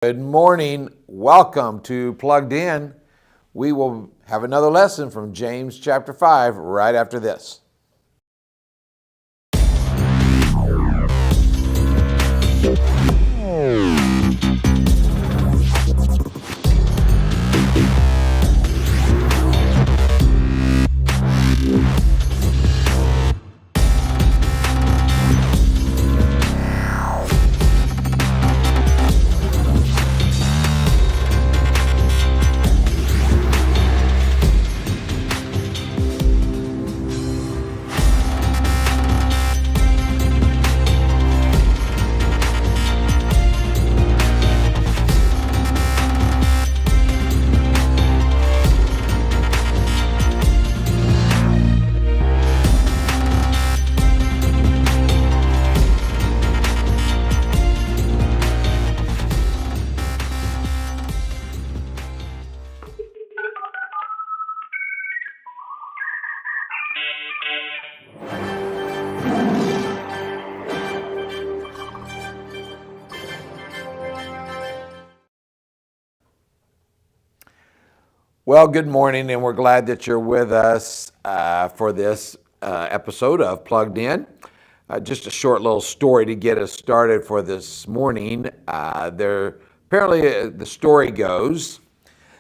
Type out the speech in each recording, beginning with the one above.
Good morning. Welcome to Plugged In. We will have another lesson from James chapter 5 right after this. Well, good morning, and we're glad that you're with us for this episode of Plugged In. Just a short little story to get us started for this morning. Apparently, the story goes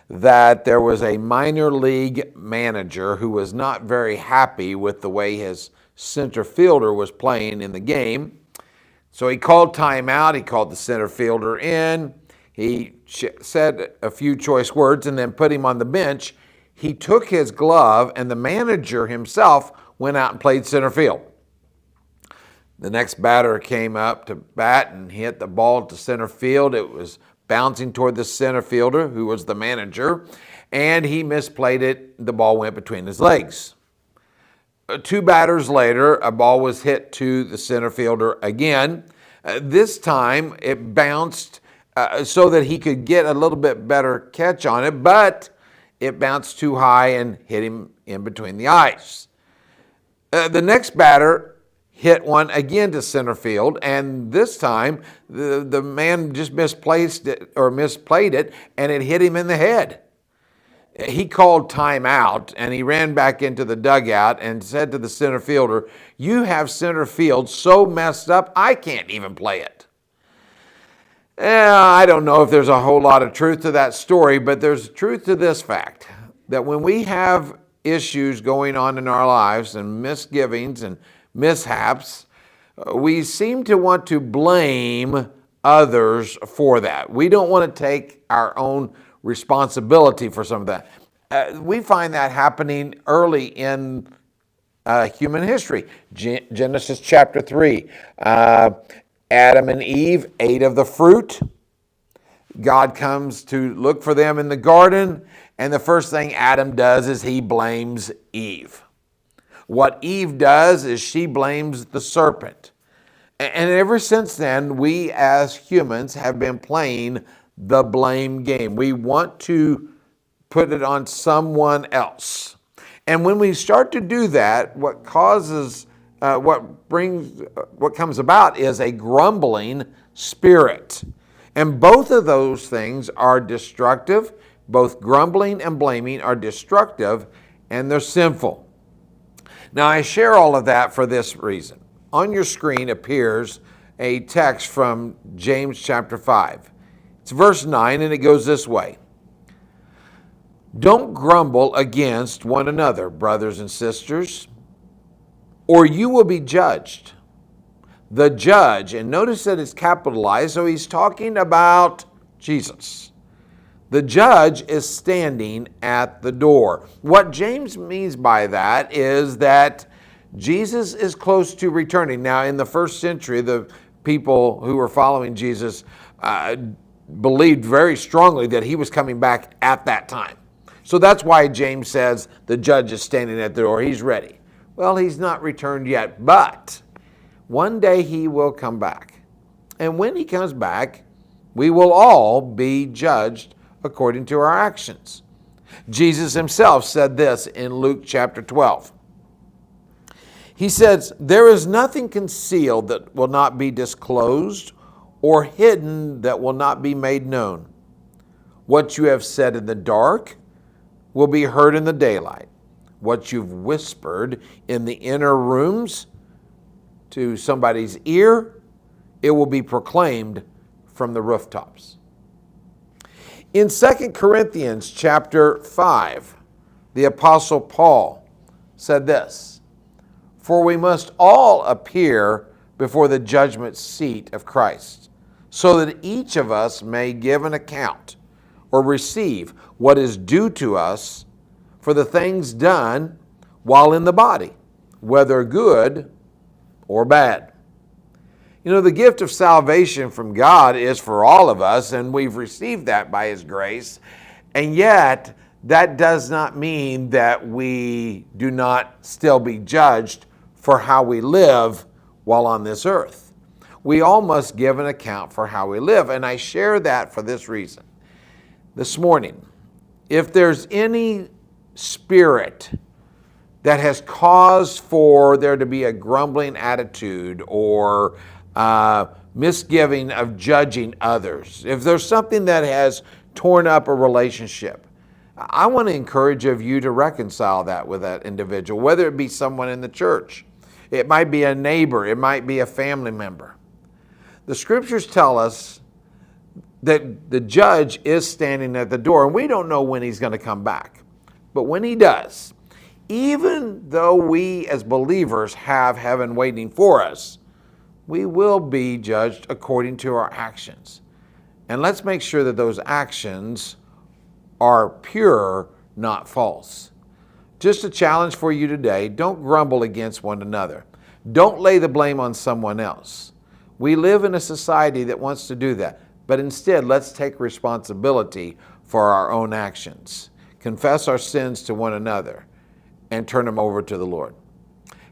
that there was a minor league manager who was not very happy with the way his center fielder was playing in the game. So he called timeout. He called the center fielder in. He said a few choice words and then put him on the bench. He took his glove, and the manager himself went out and played center field. The next batter came up to bat and hit the ball to center field. It was bouncing toward the center fielder, who was the manager, and he misplayed it. The ball went between his legs. Two batters later, a ball was hit to the center fielder again. This time, it bounced so that he could get a little bit better catch on it, but it bounced too high and hit him in between the eyes. The next batter hit one again to center field, and this time the man just misplayed it, and it hit him in the head. He called timeout, and he ran back into the dugout and said to the center fielder, "You have center field so messed up, I can't even play it." I don't know if there's a whole lot of truth to that story, but there's truth to this fact, that when we have issues going on in our lives and misgivings and mishaps, we seem to want to blame others for that. We don't want to take our own responsibility for some of that. We find that happening early in human history. Genesis chapter 3. Adam and Eve ate of the fruit. God comes to look for them in the garden, and the first thing Adam does is he blames Eve. What Eve does is she blames the serpent. And ever since then, we as humans have been playing the blame game. We want to put it on someone else. And when we start to do that, what comes about is a grumbling spirit. And both of those things are destructive. Both grumbling and blaming are destructive, and they're sinful. Now, I share all of that for this reason. On your screen appears a text from James chapter 5. It's verse 9, and it goes this way. "Don't grumble against one another, brothers and sisters, or you will be judged." The judge, and notice that it's capitalized, so he's talking about Jesus. The judge is standing at the door. What James means by that is that Jesus is close to returning. Now, in the first century, the people who were following Jesus believed very strongly that he was coming back at that time. So that's why James says the judge is standing at the door. He's ready. Well, he's not returned yet, but one day he will come back. And when he comes back, we will all be judged according to our actions. Jesus himself said this in Luke chapter 12. He says, "There is nothing concealed that will not be disclosed, or hidden that will not be made known. What you have said in the dark will be heard in the daylight. What you've whispered in the inner rooms to somebody's ear, it will be proclaimed from the rooftops. In 2 Corinthians chapter 5, the Apostle Paul said this, "For we must all appear before the judgment seat of Christ, so that each of us may give an account or receive what is due to us for the things done while in the body, whether good or bad." You know, the gift of salvation from God is for all of us, and we've received that by His grace. And yet, that does not mean that we do not still be judged for how we live while on this earth. We all must give an account for how we live, and I share that for this reason. This morning, if there's any spirit that has caused for there to be a grumbling attitude or misgiving of judging others, if there's something that has torn up a relationship, I want to encourage of you to reconcile that with that individual, whether it be someone in the church. It might be a neighbor. It might be a family member. The scriptures tell us that the judge is standing at the door, and we don't know when he's going to come back. But when he does, even though we as believers have heaven waiting for us, we will be judged according to our actions. And let's make sure that those actions are pure, not false. Just a challenge for you today, don't grumble against one another. Don't lay the blame on someone else. We live in a society that wants to do that, but instead let's take responsibility for our own actions. Confess our sins to one another and turn them over to the Lord.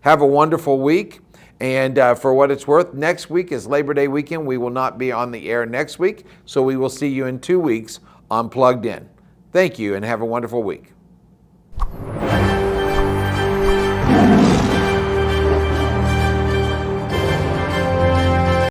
Have a wonderful week. And for what it's worth, next week is Labor Day weekend. We will not be on the air next week, so we will see you in 2 weeks on Plugged In. Thank you, and have a wonderful week.